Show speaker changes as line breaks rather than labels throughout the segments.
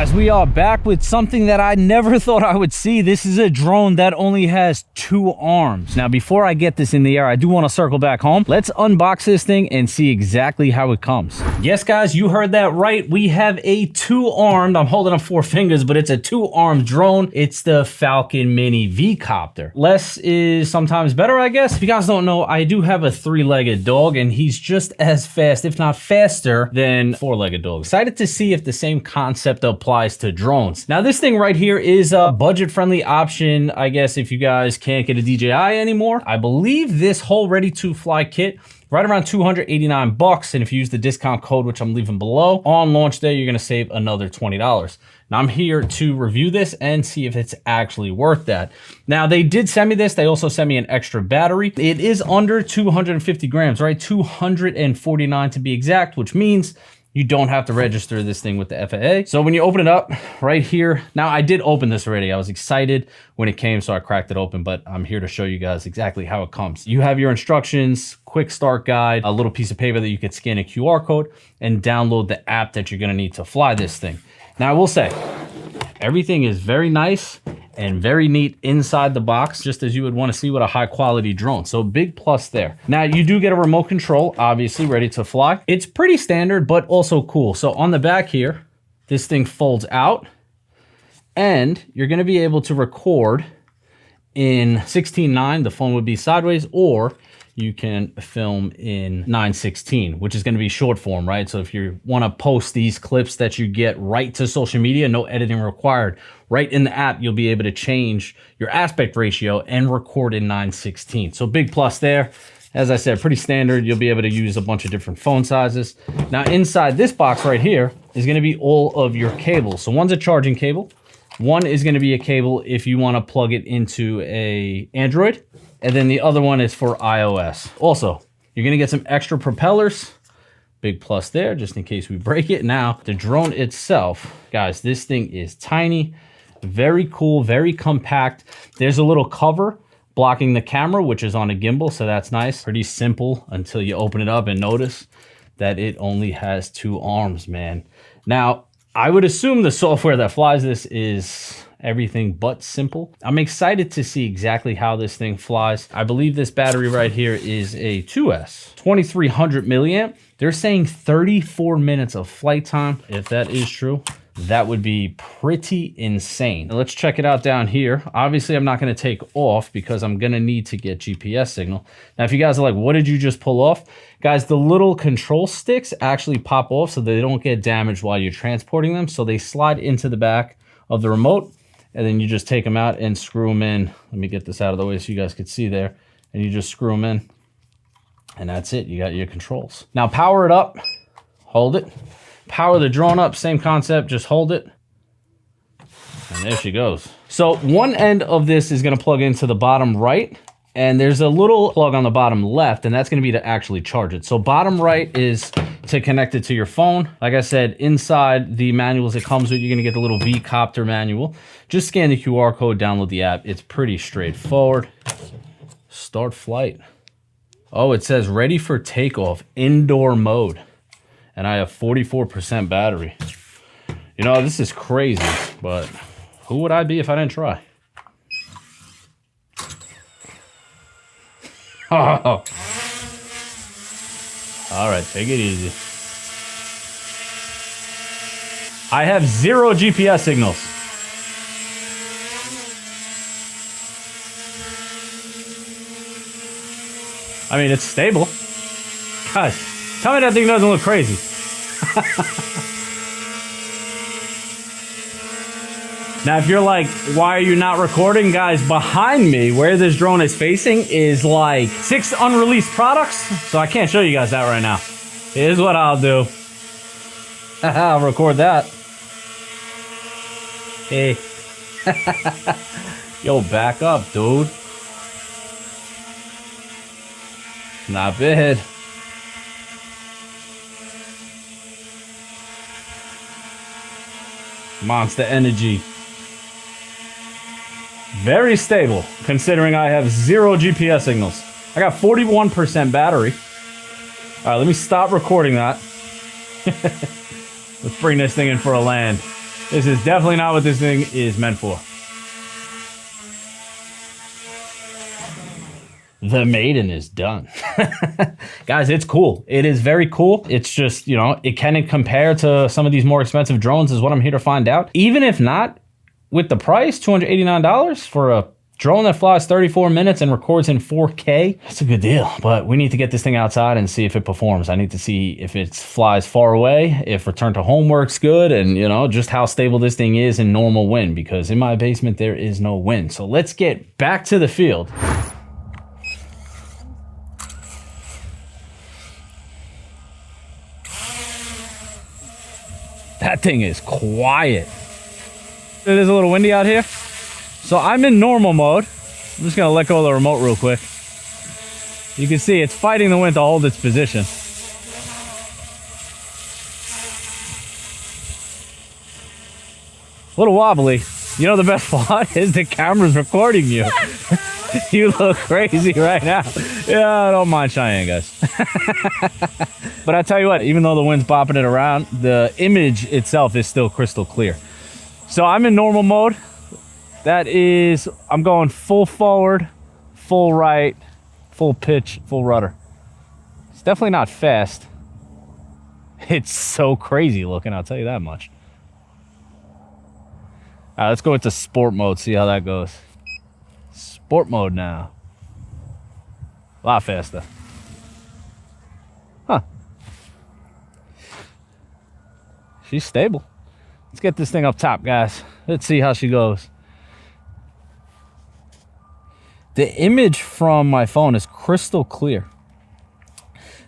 Guys, we are back with something that I never thought I would see. This is a drone that only has 2 arms. Now, before I get this in the air, I do want to circle back home. Let's unbox this thing and see exactly how it comes. Yes, guys, you heard that right. We have a 2-armed, I'm holding up 4 fingers, but it's a 2-armed drone. It's the Falcon Mini VCOPTER. Less is sometimes better, I guess. If you guys don't know, I do have a 3-legged dog, and he's just as fast, if not faster, than 4-legged dogs. Excited to see if the same concept applies to drones. Now, this thing right here is a budget-friendly option, I guess, if you guys can't get a DJI anymore. I believe this whole ready-to-fly kit right around 289 bucks, and if you use the discount code, which I'm leaving below, on launch day, you're gonna save another $20. Now, I'm here to review this and see if it's actually worth that. Now, they did send me this. They also sent me an extra battery. It is under 250 grams, right? 249 to be exact, which means you don't have to register this thing with the FAA. So when you open it up right here, now I did open this already. I was excited when it came, so I cracked it open, but I'm here to show you guys exactly how it comes. You have your instructions, quick start guide, a little piece of paper that you could scan a QR code and download the app that you're gonna need to fly this thing. Now, I will say, everything is very nice and very neat inside the box, just as you would want to see with a high quality drone. So big plus there. Now, you do get a remote control, obviously ready to fly. It's pretty standard, but also cool. So on the back here, this thing folds out and you're going to be able to record in 16:9, the phone would be sideways, or you can film in 9:16, which is going to be short form, right? So if you want to post these clips that you get right to social media, no editing required, right in the app, you'll be able to change your aspect ratio and record in 9:16. So big plus there. As I said, pretty standard. You'll be able to use a bunch of different phone sizes. Now, inside this box right here is going to be all of your cables. So one's a charging cable. One is going to be a cable if you want to plug it into a Android. And then the other one is for iOS. Also, you're gonna get some extra propellers. Big plus there, just in case we break it. Now, the drone itself, guys, this thing is tiny, very cool, very compact. There's a little cover blocking the camera, which is on a gimbal, so that's nice. Pretty simple until you open it up and notice that it only has 2 arms, man. Now, I would assume the software that flies this is everything but simple. I'm excited to see exactly how this thing flies. I believe this battery right here is a 2S, 2300 milliamp. They're saying 34 minutes of flight time. If that is true, that would be pretty insane. Now, let's check it out down here. Obviously, I'm not gonna take off because I'm gonna need to get GPS signal. Now, if you guys are like, what did you just pull off? Guys, the little control sticks actually pop off so they don't get damaged while you're transporting them. So they slide into the back of the remote, and then you just take them out and screw them in. Let me get this out of the way so you guys could see there. And you just screw them in, and that's it. You got your controls. Now power it up, hold it. Power the drone up, same concept, just hold it. And there she goes. So one end of this is gonna plug into the bottom right, and there's a little plug on the bottom left, and that's gonna be to actually charge it. So bottom right is to connect it to your phone. Like I said, inside the manuals it comes with, you're gonna get the little VCOPTER manual. Just scan the QR code, download the app. It's pretty straightforward. Start flight. Oh, it says ready for takeoff, indoor mode. And I have 44% battery. You know, this is crazy, but who would I be if I didn't try? Oh. All right, take it easy. I have 0 GPS signals. I mean, it's stable. Guys, tell me that thing doesn't look crazy. Now, if you're like, why are you not recording? Guys, behind me, where this drone is facing, is like 6 unreleased products. So I can't show you guys that right now. Here's what I'll do. I'll record that. Hey. Yo, back up, dude. Not bad. Monster energy. Very stable, considering I have 0 GPS signals. I got 41% battery. All right, let me stop recording that. Let's bring this thing in for a land. This is definitely not what this thing is meant for. The maiden is done. Guys, it's cool. It is very cool. It's just, you know, it can compare to some of these more expensive drones is what I'm here to find out. Even if not, with the price, $289 for a drone that flies 34 minutes and records in 4K, that's a good deal. But we need to get this thing outside and see if it performs. I need to see if it flies far away, if return to home works good, and, you know, just how stable this thing is in normal wind, because in my basement, there is no wind. So let's get back to the field. That thing is quiet. It is a little windy out here. So I'm in normal mode. I'm just gonna let go of the remote real quick. You can see it's fighting the wind to hold its position. A little wobbly. You know the best part is the camera's recording you. You look crazy right now. Yeah, I don't mind Cheyenne, guys. But I tell you what, even though the wind's bopping it around, the image itself is still crystal clear. So I'm in normal mode. That is, I'm going full forward, full right, full pitch, full rudder. It's definitely not fast. It's so crazy looking, I'll tell you that much. All right, let's go into sport mode, see how that goes. Sport mode now. A lot faster. Huh. She's stable. Let's get this thing up top, guys. Let's see how she goes. The image from my phone is crystal clear.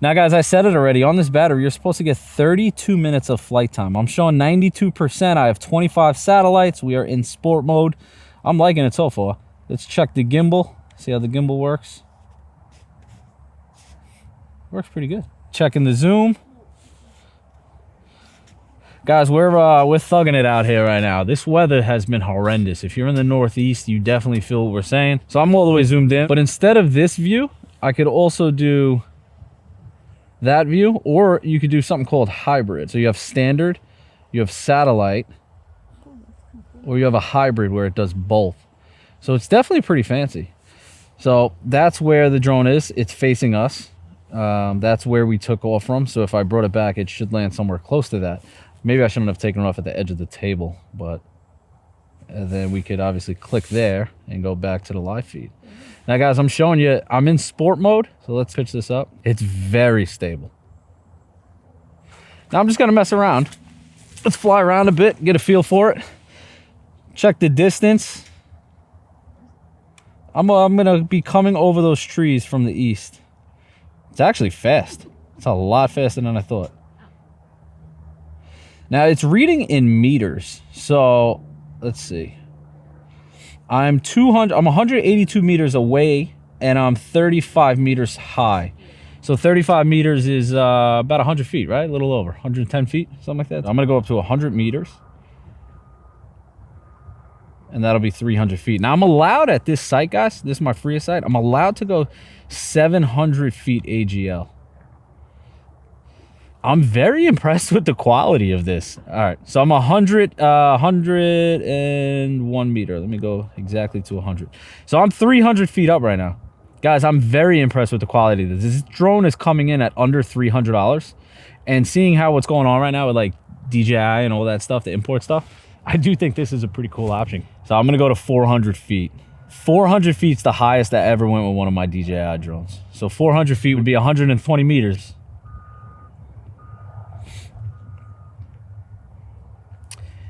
Now, guys, I said it already. On this battery, you're supposed to get 32 minutes of flight time. I'm showing 92%. I have 25 satellites. We are in sport mode. I'm liking it so far. Let's check the gimbal. See how the gimbal works. Works pretty good. Checking the zoom. Guys, we're thugging it out here right now. This weather has been horrendous. If you're in the Northeast, you definitely feel what we're saying. So I'm all the way zoomed in. But instead of this view, I could also do that view, or you could do something called hybrid. So you have standard, you have satellite, or you have a hybrid where it does both. So it's definitely pretty fancy. So that's where the drone is. It's facing us. That's where we took off from. So if I brought it back, it should land somewhere close to that. Maybe I shouldn't have taken it off at the edge of the table, but then we could obviously click there and go back to the live feed. Now, guys, I'm showing you, I'm in sport mode, so let's pitch this up. It's very stable. Now I'm just gonna mess around. Let's fly around a bit, get a feel for it. Check the distance. I'm gonna be coming over those trees from the east. It's actually fast. It's a lot faster than I thought. Now it's reading in meters. So let's see. I'm 182 meters away and I'm 35 meters high. So 35 meters is about 100 feet, right? A little over 110 feet, something like that. I'm gonna go up to 100 meters. And that'll be 300 feet. Now I'm allowed at this site, guys. This is my freest site. I'm allowed to go 700 feet AGL. I'm very impressed with the quality of this. All right, so I'm 101 meter. Let me go exactly to 100. So I'm 300 feet up right now. Guys, I'm very impressed with the quality of this. This drone is coming in at under $300. And seeing how what's going on right now with like DJI and all that stuff, the import stuff, I do think this is a pretty cool option. So I'm gonna go to 400 feet. 400 feet is the highest I ever went with one of my DJI drones. So 400 feet would be 120 meters.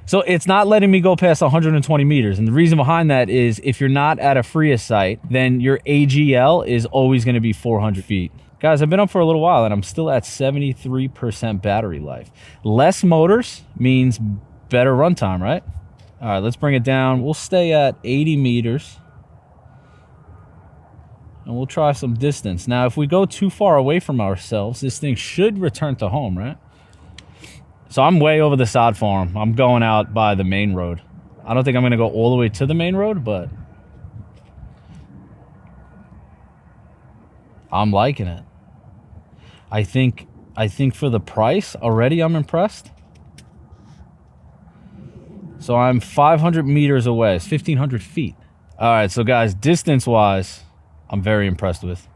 So it's not letting me go past 120 meters. And the reason behind that is if you're not at a FRIA site, then your AGL is always gonna be 400 feet. Guys, I've been up for a little while and I'm still at 73% battery life. Less motors means better runtime, right? All right, let's bring it down. We'll stay at 80 meters. And we'll try some distance. Now, if we go too far away from ourselves, this thing should return to home, right? So I'm way over the sod farm. I'm going out by the main road. I don't think I'm gonna go all the way to the main road, but I'm liking it. I think for the price, already I'm impressed. So I'm 500 meters away. It's 1,500 feet. All right, so guys, distance-wise, I'm very impressed with.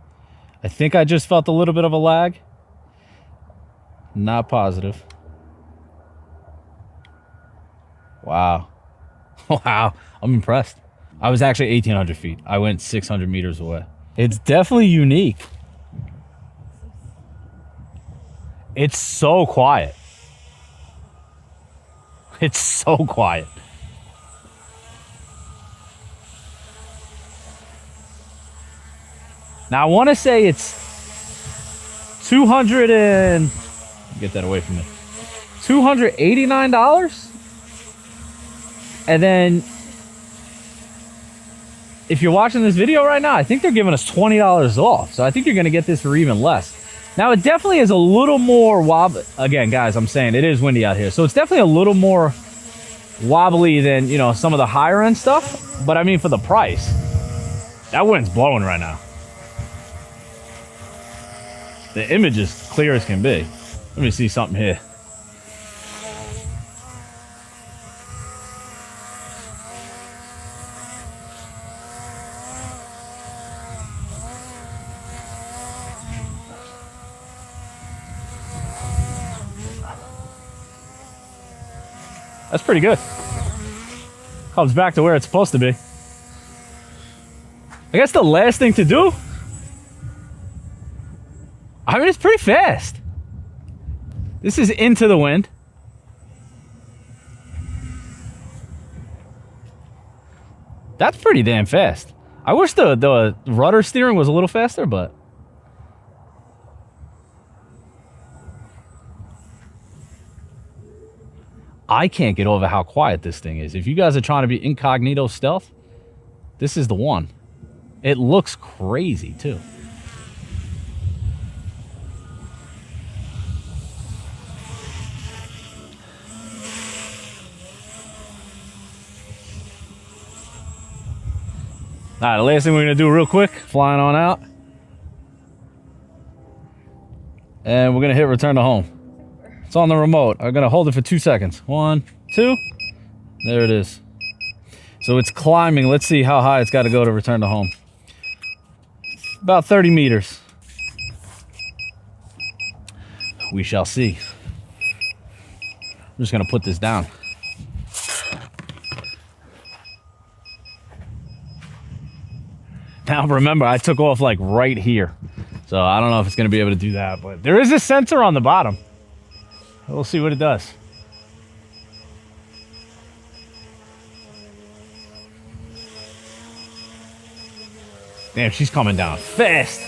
I think I just felt a little bit of a lag. Not positive. Wow. Wow, I'm impressed. I was actually 1,800 feet. I went 600 meters away. It's definitely unique. It's so quiet. It's so quiet. Now I want to say it's 200 and get that away from me. $289. And then if you're watching this video right now, I think they're giving us $20 off. So I think you're going to get this for even less. Now it definitely is a little more wobbly. Again, guys, I'm saying it is windy out here. So it's definitely a little more wobbly than, you know, some of the higher end stuff. But I mean, for the price, that wind's blowing right now. The image is clear as can be. Let me see something here. That's pretty good. Comes back to where it's supposed to be. I guess the last thing to do, I mean, it's pretty fast. This is into the wind. That's pretty damn fast. I wish the rudder steering was a little faster, but I can't get over how quiet this thing is. If you guys are trying to be incognito stealth, this is the one. It looks crazy too. All right, the last thing we're gonna do real quick, flying on out. And we're gonna hit return to home. It's on the remote. I'm gonna hold it for 2 seconds. 1, 2, there it is. So it's climbing. Let's see how high it's gotta go to return to home. About 30 meters. We shall see. I'm just gonna put this down. Now remember, I took off like right here. So I don't know if it's gonna be able to do that, but there is a sensor on the bottom. We'll see what it does. Damn, she's coming down fast.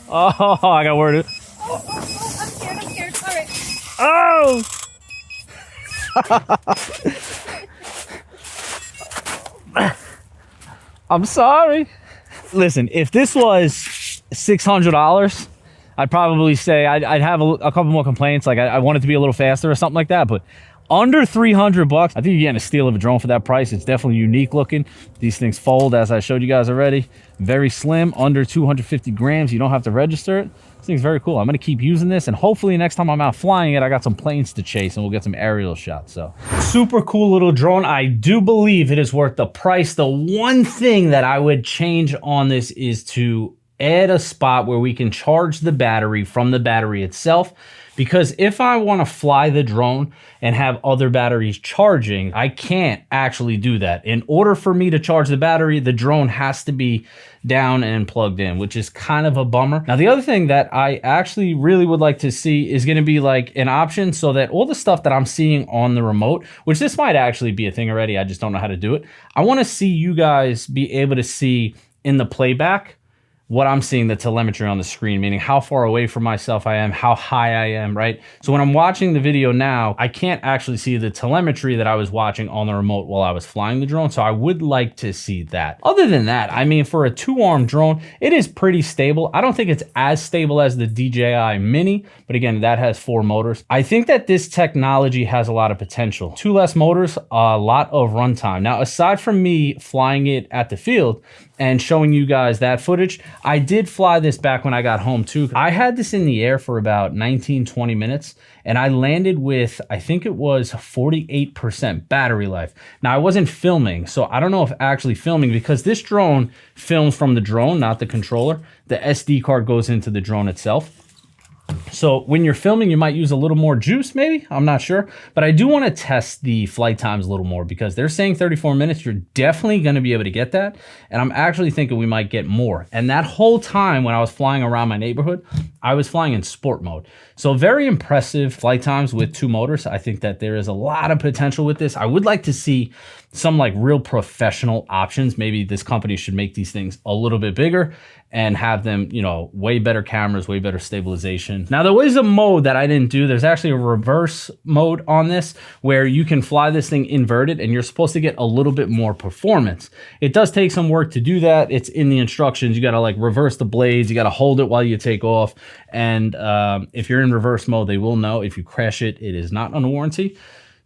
Oh, I got word.
Oh, I'm scared. All right.
Oh! I'm sorry. Listen, if this was $600, I'd probably say I'd have a couple more complaints. Like I want it to be a little faster or something like that. But under 300 bucks, I think you're getting a steal of a drone for that price. It's definitely unique looking. These things fold, as I showed you guys already. Very slim, under 250 grams. You don't have to register it. This thing's very cool. I'm going to keep using this, and hopefully next time I'm out flying it, I got some planes to chase and we'll get some aerial shots. So super cool little drone. I do believe it is worth the price. The one thing that I would change on this is to add a spot where we can charge the battery from the battery itself. Because if I want to fly the drone and have other batteries charging, I can't actually do that. In order for me to charge the battery, the drone has to be down and plugged in, which is kind of a bummer. Now, the other thing that I actually really would like to see is going to be like an option so that all the stuff that I'm seeing on the remote, which this might actually be a thing already, I just don't know how to do it. I want to see you guys be able to see in the playback what I'm seeing, the telemetry on the screen, meaning how far away from myself I am, how high I am, right? So when I'm watching the video now, I can't actually see the telemetry that I was watching on the remote while I was flying the drone. So I would like to see that. Other than that, I mean, for a 2-arm drone, it is pretty stable. I don't think it's as stable as the DJI Mini, but again, that has 4 motors. I think that this technology has a lot of potential. 2 less motors, a lot of runtime. Now, aside from me flying it at the field and showing you guys that footage, I did fly this back when I got home too. I had this in the air for about 19-20 minutes, and I landed with, I think it was 48% battery life. Now I wasn't filming, so I don't know if actually filming, because this drone films from the drone, not the controller. The SD card goes into the drone itself. So when you're filming, you might use a little more juice, maybe, I'm not sure. But I do want to test the flight times a little more, because they're saying 34 minutes. You're definitely going to be able to get that. And I'm actually thinking we might get more. And that whole time when I was flying around my neighborhood, I was flying in sport mode. So very impressive flight times with 2 motors. I think that there is a lot of potential with this. I would like to see some like real professional options. Maybe this company should make these things a little bit bigger and have them, you know, way better cameras, way better stabilization. Now there was a mode that I didn't do. There's actually a reverse mode on this where you can fly this thing inverted, and you're supposed to get a little bit more performance. It does take some work to do that. It's in the instructions. You got to like reverse the blades. You got to hold it while you take off. And if you're in reverse mode, they will know. If you crash it, it is not on warranty.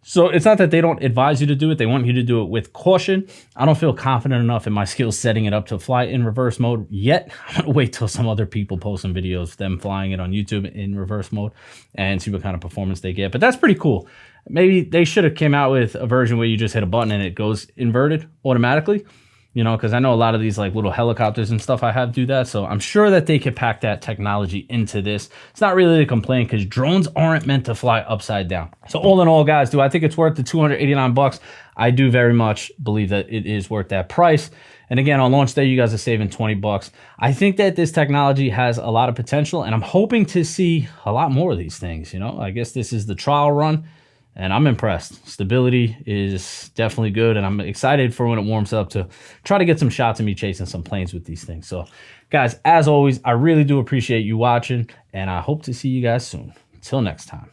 So it's not that they don't advise you to do it. They want you to do it with caution. I don't feel confident enough in my skills setting it up to fly in reverse mode yet. I'm going to wait till some other people post some videos of them flying it on YouTube in reverse mode and see what kind of performance they get. But that's pretty cool. Maybe they should have came out with a version where you just hit a button and it goes inverted automatically. You know, because I know a lot of these like little helicopters and stuff I have do that. So I'm sure that they could pack that technology into this. It's not really a complaint, because drones aren't meant to fly upside down. So all in all, guys, do I think it's worth the 289 bucks? I do very much believe that it is worth that price. And again, on launch day, you guys are saving 20 bucks. I think that this technology has a lot of potential, and I'm hoping to see a lot more of these things. You know, I guess this is the trial run. And I'm impressed. Stability is definitely good, and I'm excited for when it warms up to try to get some shots of me chasing some planes with these things. So, guys, as always, I really do appreciate you watching, and I hope to see you guys soon. Until next time.